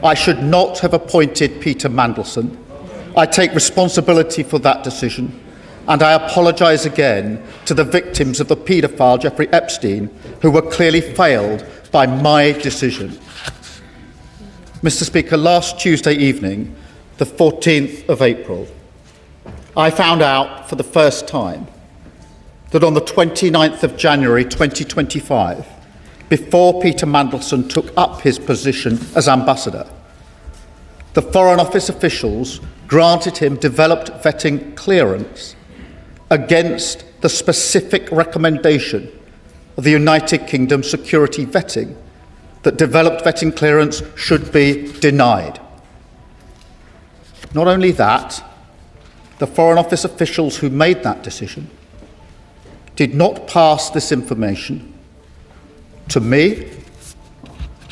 I should not have appointed Peter Mandelson. I take responsibility for that decision, and I apologise again to the victims of the paedophile Jeffrey Epstein, who were clearly failed by my decision. Mr. Speaker, last Tuesday evening, the 14th of April, I found out for the first time that on the 29th of January 2025, before Peter Mandelson took up his position as ambassador, the Foreign Office officials granted him developed vetting clearance against the specific recommendation of the United Kingdom security vetting that developed vetting clearance should be denied. Not only that, the Foreign Office officials who made that decision did not pass this information to me,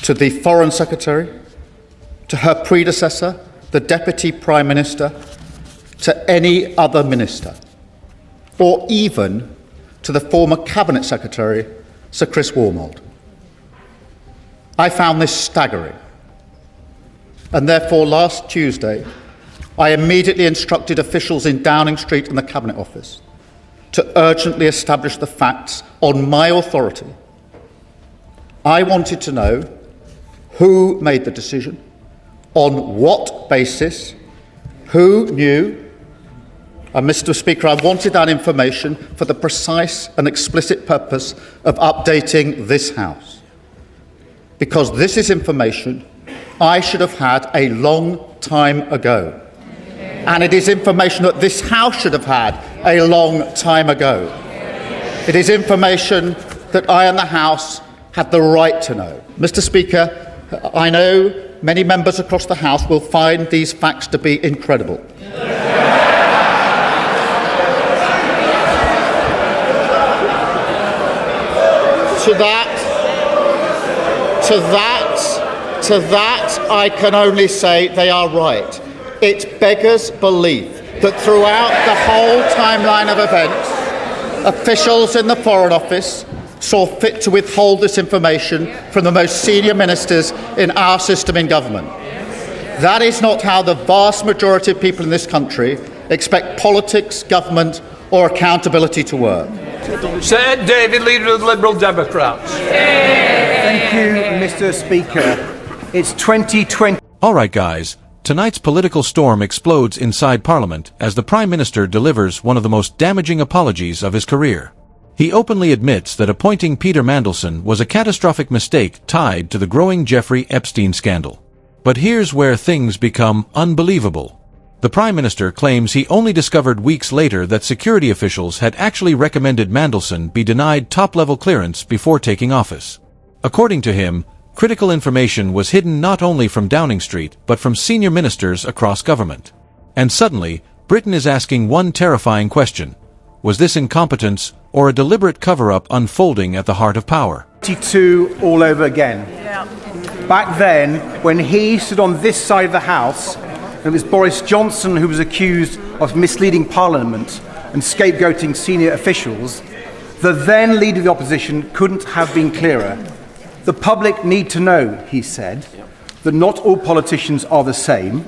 to the Foreign Secretary, to her predecessor, the Deputy Prime Minister, to any other minister, or even to the former Cabinet Secretary, Sir Chris Wormold. I found this staggering, and therefore last Tuesday I immediately instructed officials in Downing Street and the Cabinet Office to urgently establish the facts on my authority. I wanted to know who made the decision, on what basis, who knew, and Mr. Speaker, I wanted that information for the precise and explicit purpose of updating this House. Because this is information I should have had a long time ago. And it is information that this House should have had a long time ago. It is information that I and the House had the right to know. Mr. Speaker, I know many members across the House will find these facts to be incredible. To that, I can only say they are right. It beggars belief that throughout the whole timeline of events, officials in the Foreign Office saw fit to withhold this information from the most senior ministers in our system in government. That is not how the vast majority of people in this country expect politics, government or accountability to work. Sir David, Leader of the Liberal Democrats. Thank you, Mr. Speaker. It's 2020. All right, guys. Tonight's political storm explodes inside Parliament as the Prime Minister delivers one of the most damaging apologies of his career. He openly admits that appointing Peter Mandelson was a catastrophic mistake tied to the growing Jeffrey Epstein scandal. But here's where things become unbelievable. The Prime Minister claims he only discovered weeks later that security officials had actually recommended Mandelson be denied top-level clearance before taking office. According to him, critical information was hidden not only from Downing Street, but from senior ministers across government. And suddenly, Britain is asking one terrifying question. Was this incompetence or a deliberate cover-up unfolding at the heart of power? 22 all over again. Yeah. Back then, when he stood on this side of the House, it was Boris Johnson who was accused of misleading Parliament and scapegoating senior officials. The then Leader of the Opposition couldn't have been clearer. The public need to know, he said, that not all politicians are the same,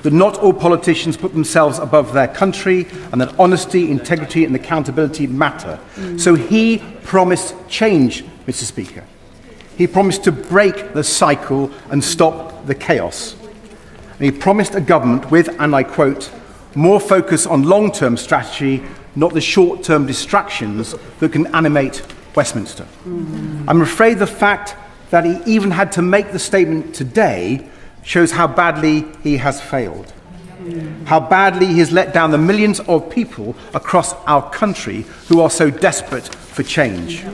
that not all politicians put themselves above their country, and that honesty, integrity and accountability matter. So he promised change, Mr. Speaker. He promised to break the cycle and stop the chaos. And he promised a government with, and I quote, more focus on long-term strategy, not the short-term distractions that can animate Westminster. I'm afraid the fact that he even had to make the statement today shows how badly he has failed, how badly he has let down the millions of people across our country who are so desperate for change.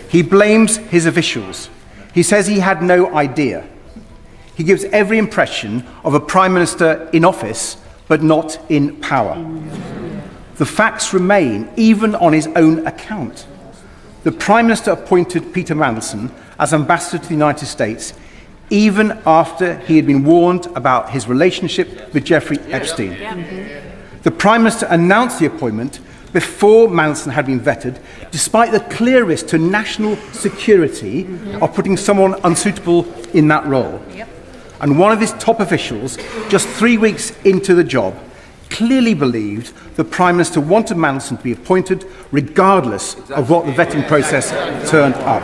He blames his officials. He says he had no idea. He gives every impression of a Prime Minister in office, but not in power. The facts remain, even on his own account. The Prime Minister appointed Peter Mandelson as ambassador to the United States even after he had been warned about his relationship with Jeffrey Epstein. The Prime Minister announced the appointment before Mandelson had been vetted, despite the clear risk to national security of putting someone unsuitable in that role. And one of his top officials, just 3 weeks into the job, clearly believed the Prime Minister wanted Mandelson to be appointed regardless of what the vetting process turned up.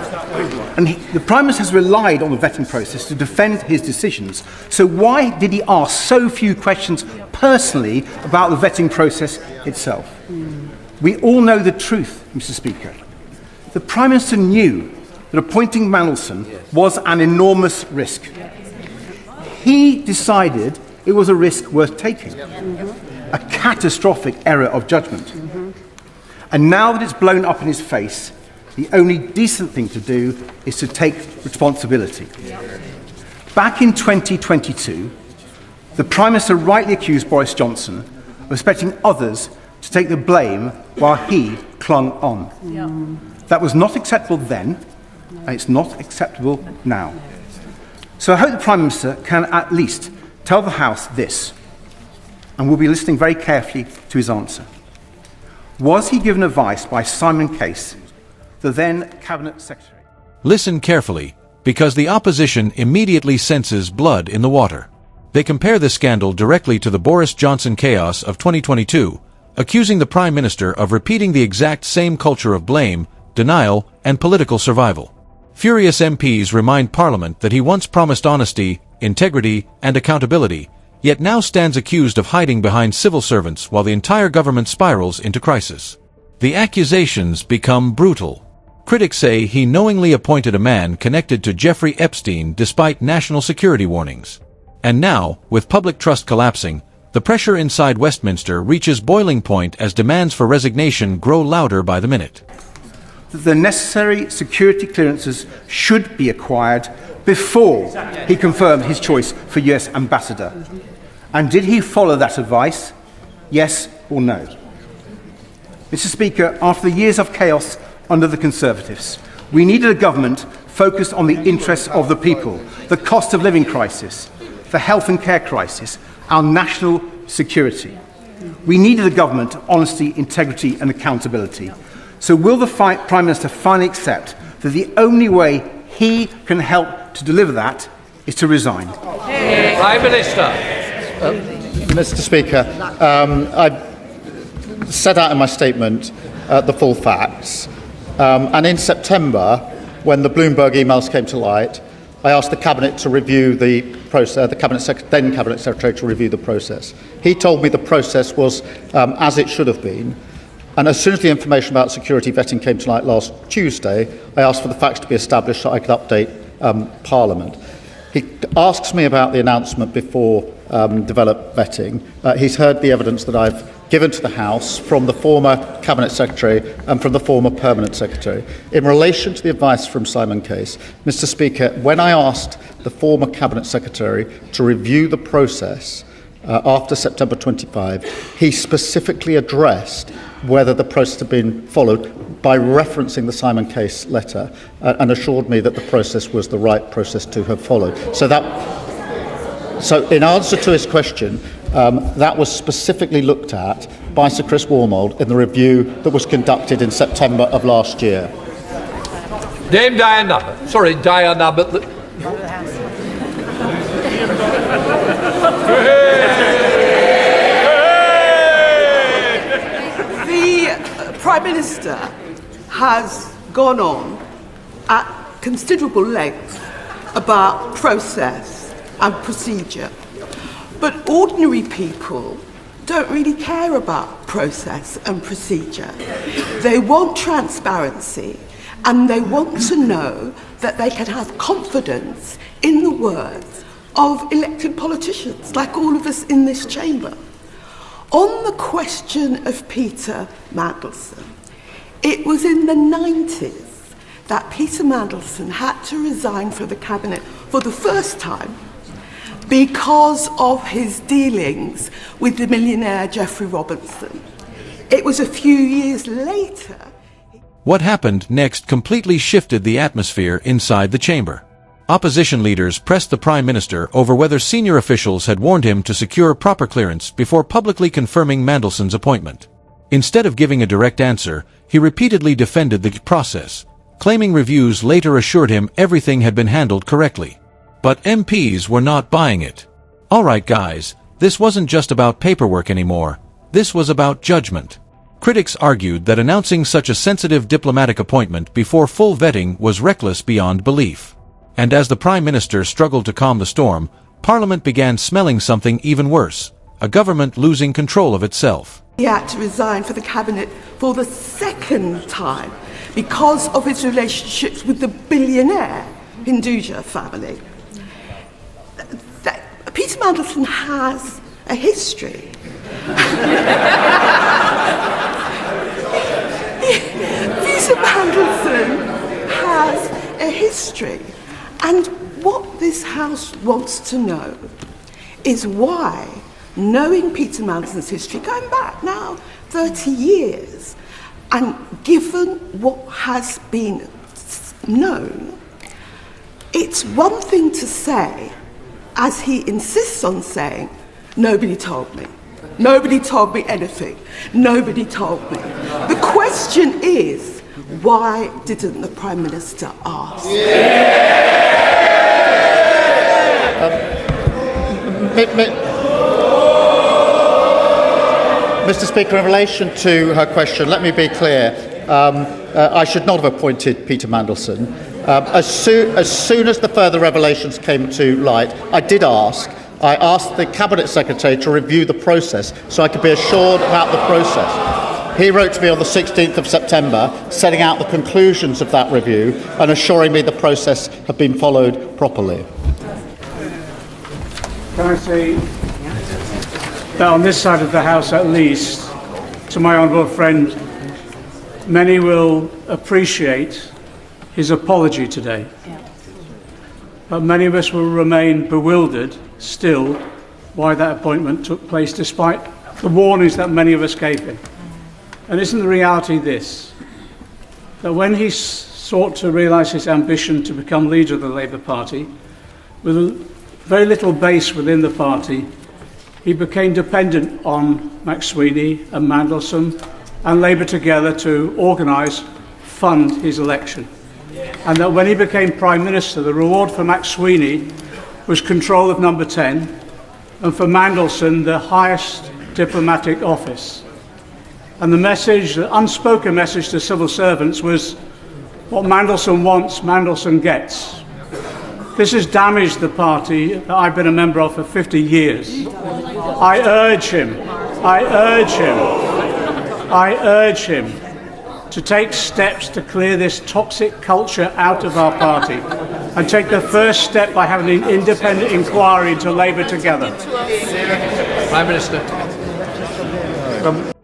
And the Prime Minister has relied on the vetting process to defend his decisions. So why did he ask so few questions personally about the vetting process itself? We all know the truth, Mr. Speaker. The Prime Minister knew that appointing Mandelson was an enormous risk. He decided it was a risk worth taking. A catastrophic error of judgment. And now that it's blown up in his face, the only decent thing to do is to take responsibility. Back in 2022, the Prime Minister rightly accused Boris Johnson of expecting others to take the blame while he clung on. That was not acceptable then, and it's not acceptable now. So I hope the Prime Minister can at least tell the House this, and we'll be listening very carefully to his answer. Was he given advice by Simon Case, the then Cabinet Secretary? Listen carefully, because the opposition immediately senses blood in the water. They compare this scandal directly to the Boris Johnson chaos of 2022, accusing the Prime Minister of repeating the exact same culture of blame, denial, and political survival. Furious MPs remind Parliament that he once promised honesty, integrity, and accountability, yet now stands accused of hiding behind civil servants while the entire government spirals into crisis. The accusations become brutal. Critics say he knowingly appointed a man connected to Jeffrey Epstein despite national security warnings. And now, with public trust collapsing, the pressure inside Westminster reaches boiling point as demands for resignation grow louder by the minute. The necessary security clearances should be acquired before he confirmed his choice for US ambassador. And did he follow that advice? Yes or no? Mr. Speaker, after the years of chaos under the Conservatives, we needed a government focused on the interests of the people, the cost of living crisis, the health and care crisis, our national security. We needed a government of honesty, integrity and accountability. So will the Prime Minister finally accept that the only way he can help to deliver that is to resign? Prime Minister. Mr. Speaker, I set out in my statement the full facts. And in September, when the Bloomberg emails came to light, I asked the Cabinet to review the process, then Cabinet Secretary to review the process. He told me the process was as it should have been. And as soon as the information about security vetting came to light last Tuesday, I asked for the facts to be established so I could update Parliament. He asks me about the announcement before developed vetting. He's heard the evidence that I've given to the House from the former Cabinet Secretary and from the former Permanent Secretary. In relation to the advice from Simon Case, Mr. Speaker, when I asked the former Cabinet Secretary to review the process after September 25, he specifically addressed whether the process had been followed by referencing the Simon Case letter and assured me that the process was the right process to have followed. So in answer to his question, that was specifically looked at by Sir Chris Wormold in the review that was conducted in September of last year. Dame Diana. Sorry, Diana, but... The Prime Minister has gone on at considerable length about process and procedure. But ordinary people don't really care about process and procedure. They want transparency and they want to know that they can have confidence in the words of elected politicians, like all of us in this chamber. On the question of Peter Mandelson, it was in the 90s that Peter Mandelson had to resign from the Cabinet for the first time because of his dealings with the millionaire Geoffrey Robinson. It was a few years later. What happened next completely shifted the atmosphere inside the chamber. Opposition leaders pressed the Prime Minister over whether senior officials had warned him to secure proper clearance before publicly confirming Mandelson's appointment. Instead of giving a direct answer, he repeatedly defended the process, claiming reviews later assured him everything had been handled correctly. But MPs were not buying it. All right, guys, this wasn't just about paperwork anymore. This was about judgment. Critics argued that announcing such a sensitive diplomatic appointment before full vetting was reckless beyond belief. And as the Prime Minister struggled to calm the storm, Parliament began smelling something even worse, a government losing control of itself. He had to resign for the Cabinet for the second time because of his relationships with the billionaire Hinduja family. Peter Mandelson has a history. Peter Mandelson has a history. And what this House wants to know is why, knowing Peter Mandelson's history, going back now 30 years, and given what has been known, it's one thing to say, as he insists on saying, nobody told me. Nobody told me anything. Nobody told me. The question is, why didn't the Prime Minister ask? Mr. Speaker, in relation to her question, let me be clear. I should not have appointed Peter Mandelson. As soon as the further revelations came to light, I asked the Cabinet Secretary to review the process so I could be assured about the process. He wrote to me on the 16th of September, setting out the conclusions of that review and assuring me the process had been followed properly. Can I say that on this side of the House at least, to my honourable friend, many will appreciate his apology today. But many of us will remain bewildered still why that appointment took place despite the warnings that many of us gave him. And isn't the reality this, that when he sought to realise his ambition to become leader of the Labour Party, with very little base within the party, he became dependent on McSweeney and Mandelson and Labour together to organise, fund his election. And that when he became Prime Minister, the reward for McSweeney was control of Number 10, and for Mandelson, the highest diplomatic office. And the message, the unspoken message to civil servants was, what Mandelson wants, Mandelson gets. This has damaged the party that I've been a member of for 50 years. I urge him to take steps to clear this toxic culture out of our party and take the first step by having an independent inquiry into Labour together. Prime Minister.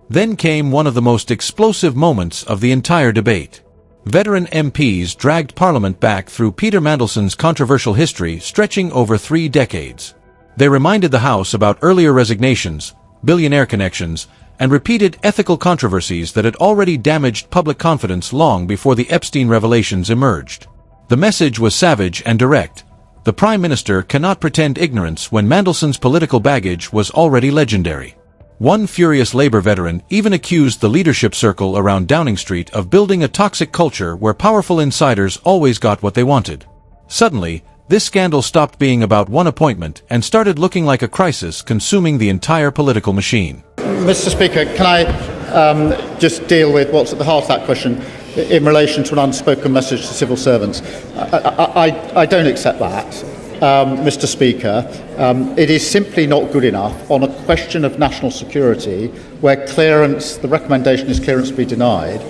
Then came one of the most explosive moments of the entire debate. Veteran MPs dragged Parliament back through Peter Mandelson's controversial history stretching over 3 decades. They reminded the House about earlier resignations, billionaire connections, and repeated ethical controversies that had already damaged public confidence long before the Epstein revelations emerged. The message was savage and direct. The Prime Minister cannot pretend ignorance when Mandelson's political baggage was already legendary. One furious Labour veteran even accused the leadership circle around Downing Street of building a toxic culture where powerful insiders always got what they wanted. Suddenly, this scandal stopped being about one appointment and started looking like a crisis consuming the entire political machine. Mr. Speaker, can I just deal with what's at the heart of that question in relation to an unspoken message to civil servants? I don't accept that, Mr. Speaker. It is simply not good enough on a question of national security where clearance, the recommendation is clearance be denied,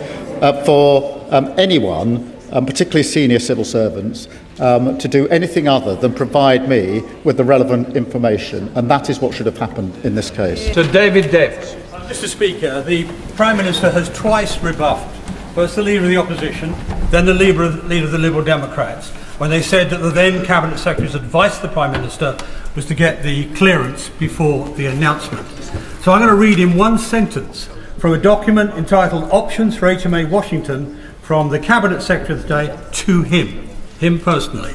for anyone, particularly senior civil servants, to do anything other than provide me with the relevant information, and that is what should have happened in this case. Sir David Davis. Mr. Speaker, the Prime Minister has twice rebuffed first the Leader of the Opposition, then the Leader of the Liberal Democrats, when they said that the then Cabinet Secretary's advice to the Prime Minister was to get the clearance before the announcement. So I'm going to read in one sentence from a document entitled Options for HMA Washington from the Cabinet Secretary of the day to him personally.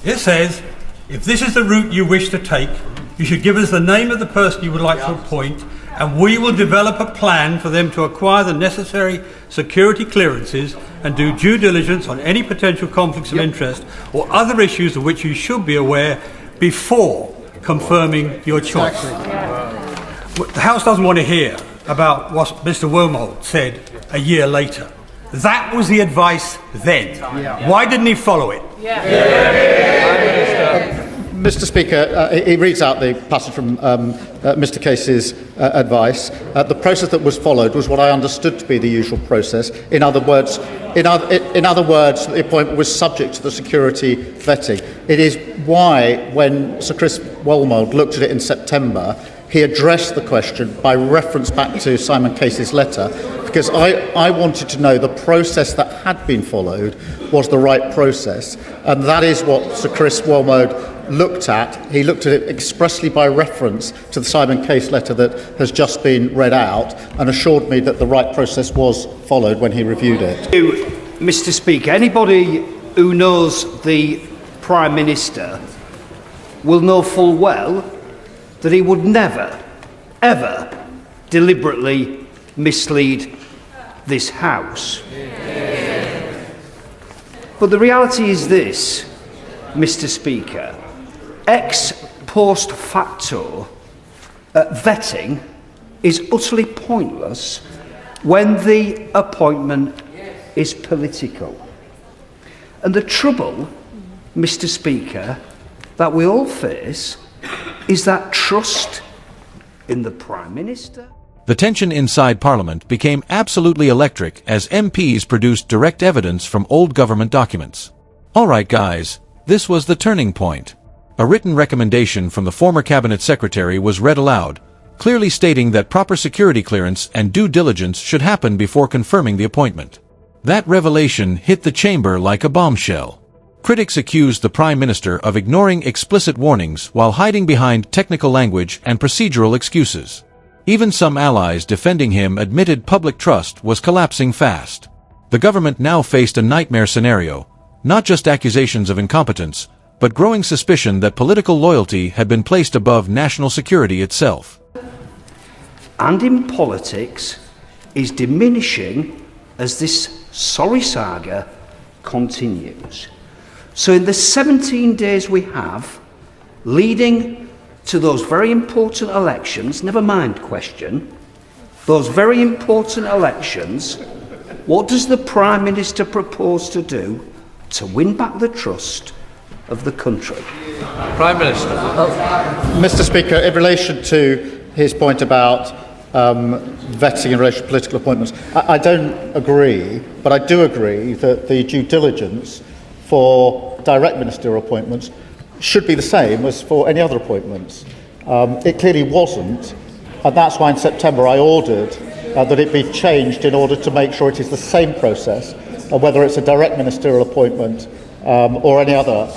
It says, if this is the route you wish to take, you should give us the name of the person you would like to appoint and we will develop a plan for them to acquire the necessary security clearances and do due diligence on any potential conflicts of interest or other issues of which you should be aware before confirming your choice. The House doesn't want to hear about what Mr. Wormold said a year later. That was the advice then. Why didn't he follow it? Mr. Speaker, he reads out the passage from Mr. Case's advice. The process that was followed was what I understood to be the usual process. In other words, the appointment was subject to the security vetting. It is why, when Sir Chris Wormold looked at it in September, he addressed the question by reference back to Simon Case's letter, because I wanted to know the process that had been followed was the right process, and that is what Sir Chris Wormold looked at. He looked at it expressly by reference to the Simon Case letter that has just been read out, and assured me that the right process was followed when he reviewed it. Mr. Speaker, anybody who knows the Prime Minister will know full well that he would never, ever deliberately mislead this House. But the reality is this, Mr. Speaker, ex post facto vetting is utterly pointless when the appointment is political. And the trouble, Mr. Speaker, that we all face is that trust in the Prime Minister. The tension inside Parliament became absolutely electric as MPs produced direct evidence from old government documents. All right, guys, this was the turning point. A written recommendation from the former Cabinet Secretary was read aloud, clearly stating that proper security clearance and due diligence should happen before confirming the appointment. That revelation hit the chamber like a bombshell. Critics accused the Prime Minister of ignoring explicit warnings while hiding behind technical language and procedural excuses. Even some allies defending him admitted public trust was collapsing fast. The government now faced a nightmare scenario, not just accusations of incompetence, but growing suspicion that political loyalty had been placed above national security itself. And in politics is diminishing as this sorry saga continues. So in the 17 days we have leading to those very important elections, never mind question, those very important elections, what does the Prime Minister propose to do to win back the trust of the country? Prime Minister. Mr. Speaker, in relation to his point about vetting in relation to political appointments, I don't agree, but I do agree that the due diligence for direct ministerial appointments should be the same as for any other appointments. It clearly wasn't, and that's why in September I ordered that it be changed in order to make sure it is the same process, whether it's a direct ministerial appointment or any other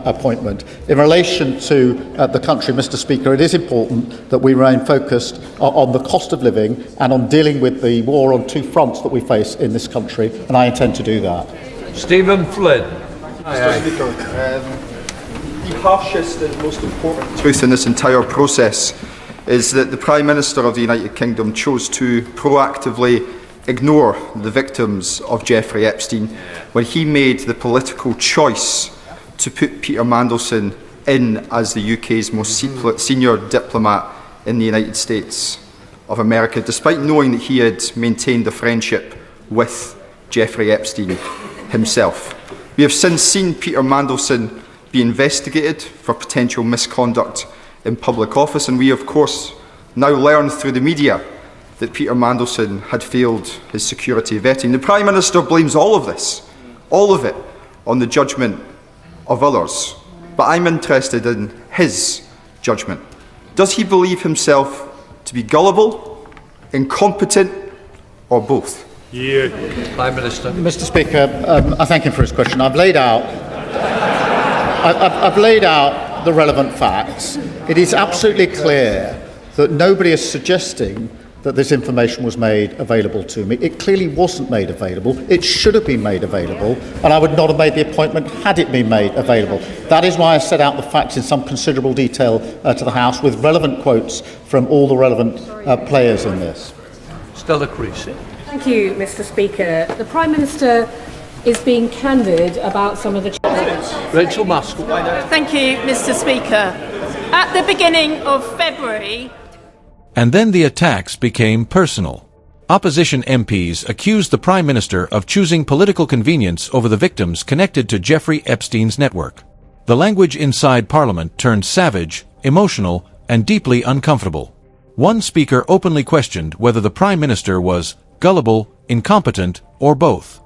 appointment. In relation to the country, Mr. Speaker, it is important that we remain focused on the cost of living and on dealing with the war on two fronts that we face in this country, and I intend to do that. Stephen Flynn. Mr. Speaker, the harshest and most important truth in this entire process is that the Prime Minister of the United Kingdom chose to proactively ignore the victims of Jeffrey Epstein when he made the political choice to put Peter Mandelson in as the UK's most senior diplomat in the United States of America, despite knowing that he had maintained a friendship with Jeffrey Epstein himself. We have since seen Peter Mandelson be investigated for potential misconduct in public office, and we of course now learn through the media that Peter Mandelson had failed his security vetting. The Prime Minister blames all of this, all of it, on the judgment of others. But I'm interested in his judgment. Does he believe himself to be gullible, incompetent, or both? Prime Minister. Mr. Speaker, I thank him for his question. I've laid out the relevant facts. It is absolutely clear that nobody is suggesting that this information was made available to me. It clearly wasn't made available. It should have been made available, and I would not have made the appointment had it been made available. That is why I set out the facts in some considerable detail to the House, with relevant quotes from all the relevant players in this. Stella Creasy. Thank you, Mr. Speaker. The Prime Minister is being candid about some of the Rachel Maskell. Thank you, Mr. Speaker. At the beginning of February... And then the attacks became personal. Opposition MPs accused the Prime Minister of choosing political convenience over the victims connected to Jeffrey Epstein's network. The language inside Parliament turned savage, emotional, and deeply uncomfortable. One speaker openly questioned whether the Prime Minister was gullible, incompetent, or both.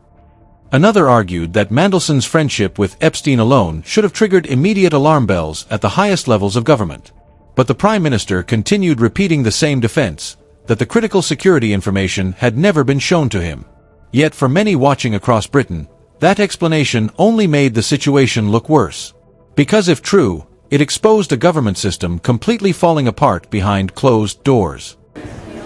Another argued that Mandelson's friendship with Epstein alone should have triggered immediate alarm bells at the highest levels of government. But the Prime Minister continued repeating the same defense, that the critical security information had never been shown to him. Yet for many watching across Britain, that explanation only made the situation look worse. Because if true, it exposed a government system completely falling apart behind closed doors.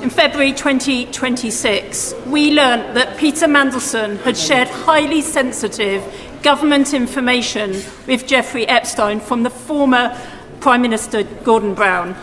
In February 2026, we learnt that Peter Mandelson had shared highly sensitive government information with Jeffrey Epstein from the former Prime Minister Gordon Brown.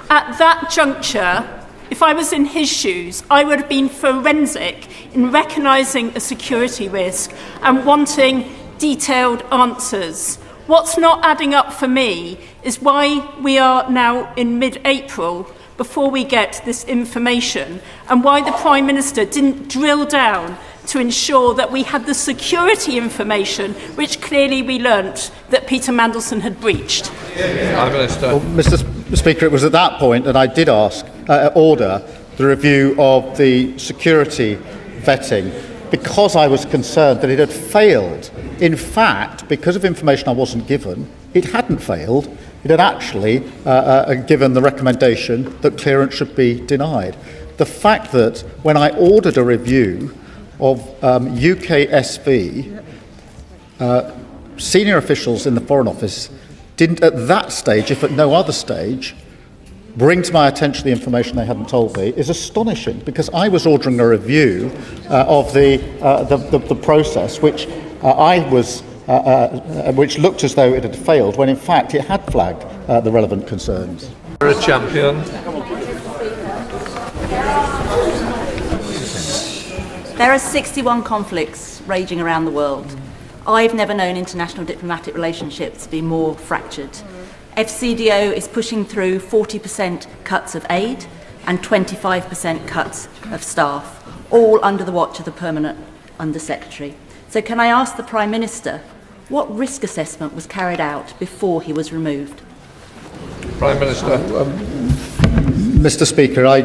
At that juncture, if I was in his shoes, I would have been forensic in recognising a security risk and wanting detailed answers. What's not adding up for me is why we are now in mid-April before we get this information, and why the Prime Minister didn't drill down to ensure that we had the security information, which clearly we learnt that Peter Mandelson had breached. Well, Mr. Speaker, it was at that point that I did order the review of the security vetting, because I was concerned that it had failed. In fact, because of information I wasn't given, it hadn't failed. It had actually given the recommendation that clearance should be denied. The fact that when I ordered a review of UKSV, senior officials in the Foreign Office didn't at that stage, if at no other stage, bring to my attention the information they hadn't told me is astonishing, because I was ordering a review of the process, which which looked as though it had failed, when in fact it had flagged the relevant concerns. You're a champion. There are 61 conflicts raging around the world. I've never known international diplomatic relationships be more fractured. FCDO is pushing through 40% cuts of aid and 25% cuts of staff, all under the watch of the Permanent Under-Secretary. So can I ask the Prime Minister, what risk assessment was carried out before he was removed? Prime Minister. Mr. Speaker, I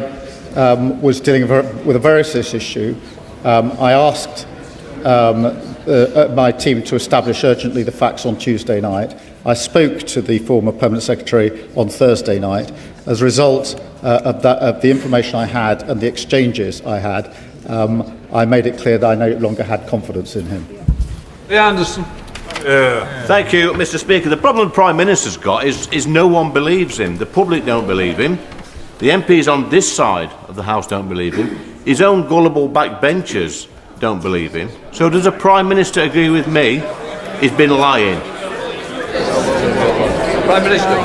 was dealing with a very serious issue. I asked my team to establish urgently the facts on Tuesday night. I spoke to the former Permanent Secretary on Thursday night. As a result of the information I had and the exchanges I had, I made it clear that I no longer had confidence in him. Anderson. Thank you, Mr. Speaker. The problem the Prime Minister's got is no one believes him. The public don't believe him. The MPs on this side of the House don't believe him. His own gullible backbenchers don't believe him. So does the Prime Minister agree with me? He's been lying. Prime Minister,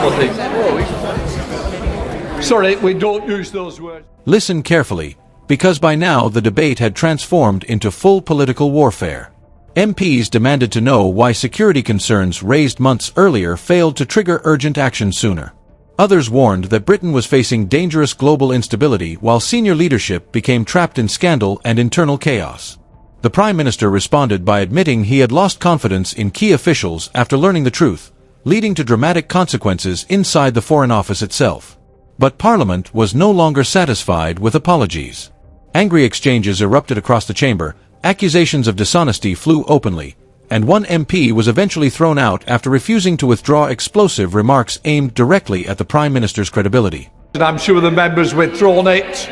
sorry, we don't use those words. Listen carefully, because by now the debate had transformed into full political warfare. MPs demanded to know why security concerns raised months earlier failed to trigger urgent action sooner. Others warned that Britain was facing dangerous global instability while senior leadership became trapped in scandal and internal chaos. The Prime Minister responded by admitting he had lost confidence in key officials after learning the truth, leading to dramatic consequences inside the Foreign Office itself. But Parliament was no longer satisfied with apologies. Angry exchanges erupted across the chamber, accusations of dishonesty flew openly, and one MP was eventually thrown out after refusing to withdraw explosive remarks aimed directly at the Prime Minister's credibility. I'm sure the members withdrawn it.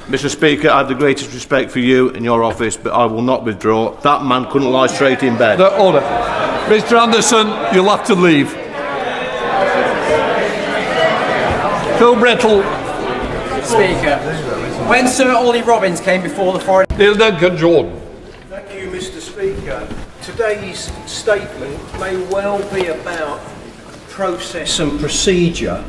Mr. Speaker, I have the greatest respect for you and your office, but I will not withdraw. That man couldn't lie straight in bed. The order. Mr. Anderson, you'll have to leave. Phil Brettle. Speaker, when Sir Ollie Robbins came before the Foreign... Neil Duncan Jordan. Thank you, Mr. Speaker. Today's statement may well be about process and procedure,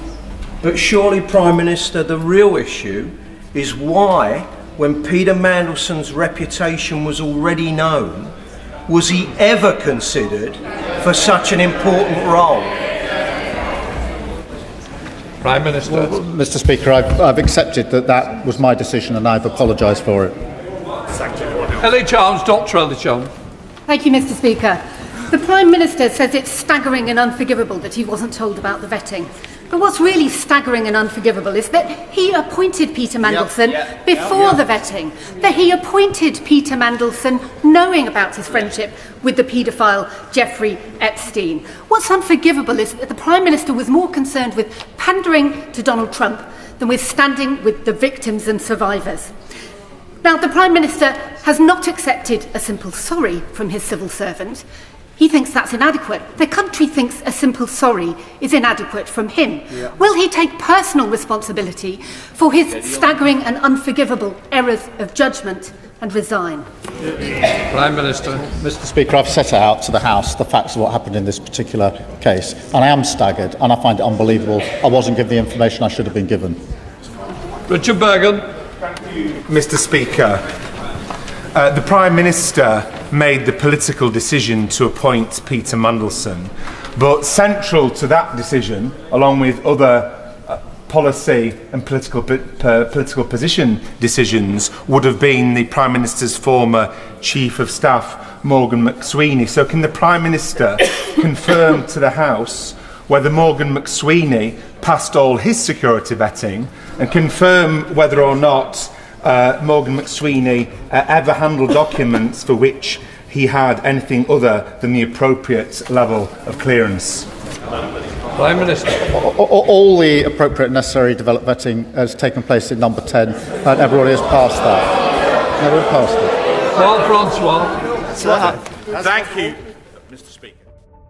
but surely, Prime Minister, the real issue is why, when Peter Mandelson's reputation was already known, was he ever considered for such an important role? Prime Minister. Well, Mr. Speaker, I've accepted that was my decision and I've apologised for it. Ellie Chalmers, Dr. Ellie Chalmers. Thank you, Mr. Speaker. The Prime Minister says it's staggering and unforgivable that he wasn't told about the vetting. But what's really staggering and unforgivable is that he appointed Peter Mandelson before the vetting, that he appointed Peter Mandelson knowing about his friendship with the paedophile Jeffrey Epstein. What's unforgivable is that the Prime Minister was more concerned with pandering to Donald Trump than with standing with the victims and survivors. Now, the Prime Minister has not accepted a simple sorry from his civil servant. He thinks that's inadequate. The country thinks a simple sorry is inadequate from him. Will he take personal responsibility for his staggering and unforgivable errors of judgment and resign? Prime Minister. Mr. Speaker, I've set out to the House the facts of what happened in this particular case, and I am staggered, and I find it unbelievable I wasn't given the information I should have been given. Richard Bergen. Thank you, Mr. Speaker. The Prime Minister made the political decision to appoint Peter Mandelson, but central to that decision, along with other policy and political position decisions, would have been the Prime Minister's former Chief of Staff, Morgan McSweeney. So can the Prime Minister confirm to the House whether Morgan McSweeney passed all his security vetting, and confirm whether or not Morgan McSweeney ever handled documents for which he had anything other than the appropriate level of clearance? Prime Minister. All the appropriate necessary developed vetting has taken place in number 10, and everybody has passed that. Everyone passed it. Paul Francois. Thank you, Mr. Speaker.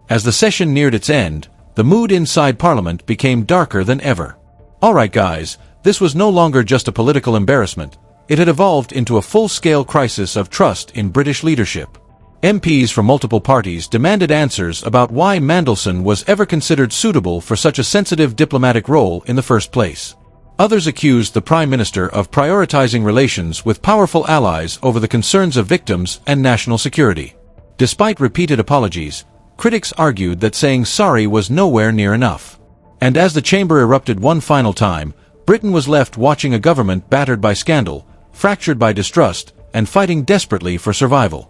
As the session neared its end, the mood inside Parliament became darker than ever. All right, guys, this was no longer just a political embarrassment. It had evolved into a full-scale crisis of trust in British leadership. MPs from multiple parties demanded answers about why Mandelson was ever considered suitable for such a sensitive diplomatic role in the first place. Others accused the Prime Minister of prioritizing relations with powerful allies over the concerns of victims and national security. Despite repeated apologies, critics argued that saying sorry was nowhere near enough. And as the chamber erupted one final time, Britain was left watching a government battered by scandal, fractured by distrust, and fighting desperately for survival.